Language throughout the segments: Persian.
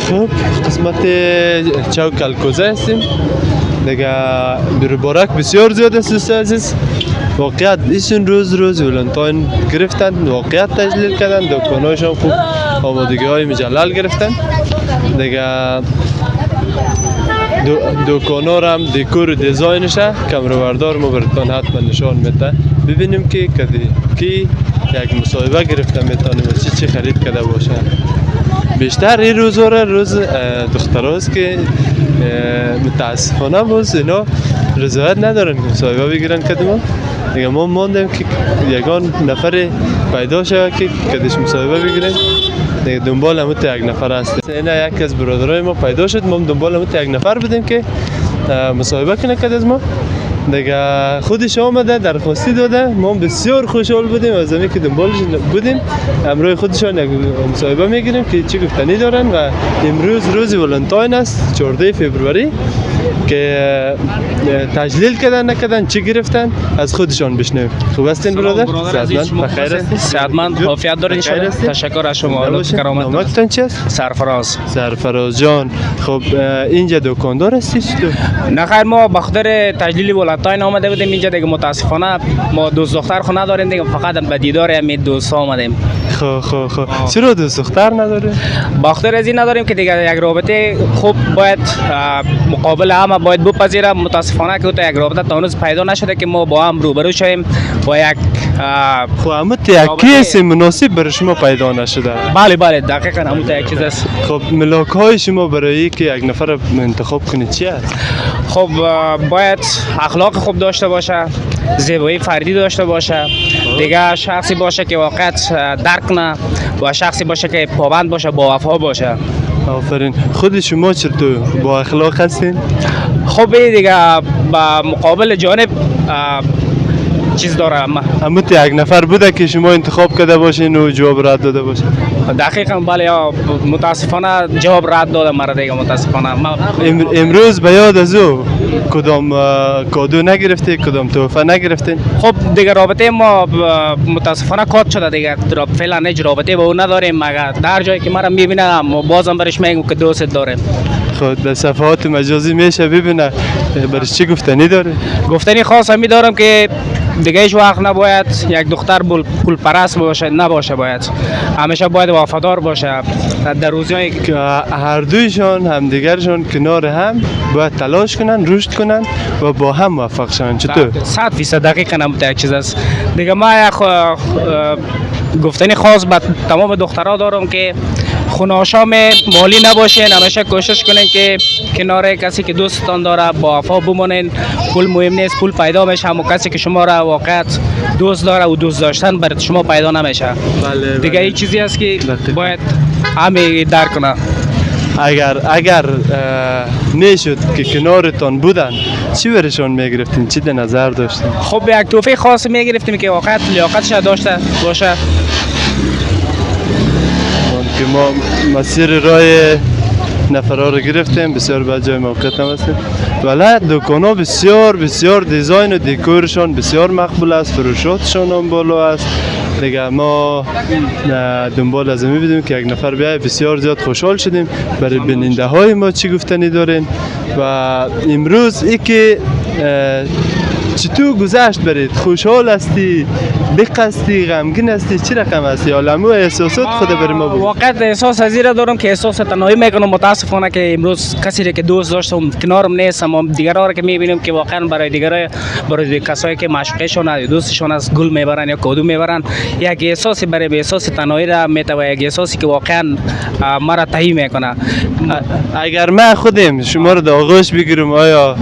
خب قسمت چوک الکوزه هستیم دیگه بربارک بسیار زیاد است دوست عزیز. واقعیت ایشون روز ولنتاین گرفتن، واقعیت تجلیل کردن، دکانهاشون خوب آمادگی های مجلل گرفتن دیگه. دکانا را هم دکور و دیزاینشه کمربردار ما براتون حتما نشان میده. ببینیم که کی یک مصاحبه گرفته میتونیم چی خرید کرده باشه. بیشتر این روز دختراست که متاسفانه باز اینا رضایت ندارن که مصاحبه بگیرن که دیگه ما ماندیم که یگان نفر پیدا شد که کدش مصاحبه بگیرن دیگه. دنبال همون یک نفر هست. اینا یک از برادرای ما پیدا شد، ما دنبال همون یک نفر بودیم که مصاحبه کنه که از ما دیگه. خودش آمده درخواستی داده، ما بسیار خوشحال بودیم از اینکه که دنبالش بودیم. امروز خودشان یک مصاحبه میگیریم که چی گفتنی دارن و امروز روز ولنتاین است 14 فوریه که تجلیل کردن نکردن چی گرفتن از خودشان بشنویم. خوب هستین برادر؟ سعادتمند بخیر هستین؟ سعادتمند عافیت دارین شما. تشکر از شما. لطف کرامت. نامتون چی است؟ سرفراز جان. خب اینجا دکاندار هستی تو؟ نه خیر، ما به خاطر تجلیل ولنتاین آمده بودیم اینجا دیگه. متاسفانه ما دوست دختر خو نداریم دیگه، فقط به دیدار همین دوستا آمدیم. خب چرا دوست دختر نداره؟ با خاطر از این نداریم که دیگه یک رابطه خوب باید مقابل هم باید بپذیره. متاسفانه که تو یک رابطه تا هنوز پیدا نشده که ما با هم روبرو شویم با یک خب همون کیس مناسب برای شما پیدا نشده. بله دقیقاً همون یک چیز است. خب ملاک های شما برای که یک نفر انتخاب کنید چی است؟ خب باید اخلاق خوب داشته باشه، زیبایی فردی داشته باشه دیگه، شخصی باشه که واقعیت درک کنه و شخصی باشه که پابند باشه، با وفا باشه. آفرین. خود شما چطور با اخلاق هستین؟ خب دیگه با مقابل جانب چیز داره. همون یک نفر بوده که شما انتخاب کرده باشین و جواب رد داده باشین؟ دقیقاً بله. متاسفانه جواب رد داده مرا دیگه. متاسفانه امروز به یاد از او کدام کادو نگرفته، کدام تحفه نگرفتین؟ خب دیگه رابطه ما متاسفانه کات شده دیگه. فعلا هیچ رابطه با او نداریم، مگر در جایی که مرا میبینه بازم برش میگم که دوست داریم. خود به صفحات مجازی میشه ببینه برش چی گفتنی داره؟ گفتنی خاص همی دارم که دیگه هیچ وقت نباید یک دختر پول پرست باشه، باید همیشه باید وفادار باشه. در روزایی که هر دویشان همدیگرشان کنار هم باید تلاش کنن، رشد کنن و با هم موفق شون. چطور؟ 100% دقیقاً هم یک چیز است دیگه. ما گفتنی خاص به تمام دخترها دارم که خوناشام مالی نباشین، همیشه کوشش کنین که کنار کسی که دوستتان داره با وفا بمونین. پول مهم نیست، پول پیدا میشه. همون کسی که شما را واقعیت دوست داره و دوست داشتن برای شما پیدا نمیشه. دیگه این چیزی است که باید همه درک کنه. اگر میشد که کنارتان بودن چی برشان میگرفتین؟ چی در نظر داشتین؟ خب یک تحفه خاص میگرفتیم که واقعیت لیاقتش داشته باشه. که ما مسیر راه نفرها رو گرفتیم، بسیار به جای موقعیت هم هستیم. ولی دکانا بسیار دیزاین و دکورشان بسیار مقبول است، فروشاتشان هم بالا است دیگه. ما دنبال از این بدیم که یک نفر بیای. بسیار زیاد خوشحال شدیم برای بیننده های ما چی گفتنی دارین و امروز ای که چطور گذشت برید؟ خوشحال هستی؟ دق هستی؟ غمگین هستی؟ چی رقم هستی؟ عالمو احساسات خود برای ما بگو. واقعا احساس از این دارم که احساس تنهایی میکنم. متاسفانه که امروز کسی که دوست داشتم کنارم نیستم. دیگرها را که میبینیم که واقعا برای کسایی که معشوقشون یا دوستشون از گل میبرن یا کادو میبرن، یک احساسی برای احساس تنهایی را میتوه، یک احساسی که واقعا مرا تهی میکنه. اگر من خودم شما رو در آغوش بگیرم آیا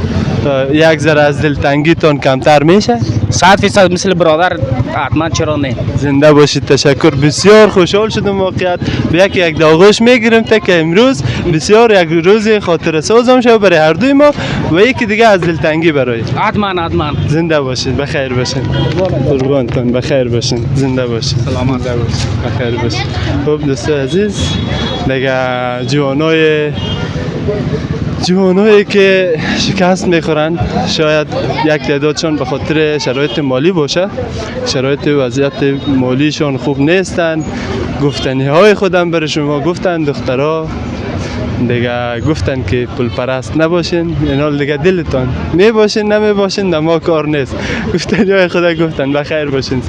یک ذره از دلتنگیتون کمتر میشه؟ 100% مثل برادر حتما، چرا نه. زنده باشید. تشکر. بسیار خوشحال شدم واقعیت به یک داغوش میگیرم تا که امروز بسیار یک روز خاطره سازم شد برای هر دوی ما و یکی دیگه از دلتنگی برای. حتما. زنده باشید. بخیر باشین. قربانتون. بخیر باشین. زنده باشید. سلامت باشید. بخیر باشید. خب دوستان عزیز دیگه جوانایی که شکست میخورن شاید یک تعدادشان به خاطر شرایط مالی باشه، شرایط وضعیت مالیشان خوب نیستن. گفتنی های خودم برای شما گفتن دخترها دیگه گفتن که پول پرست نباشین، این حال دیگه دلتان می باشین نمی باشین ما کار نیست. گفتن جای خدا گفتن بخیر باشین.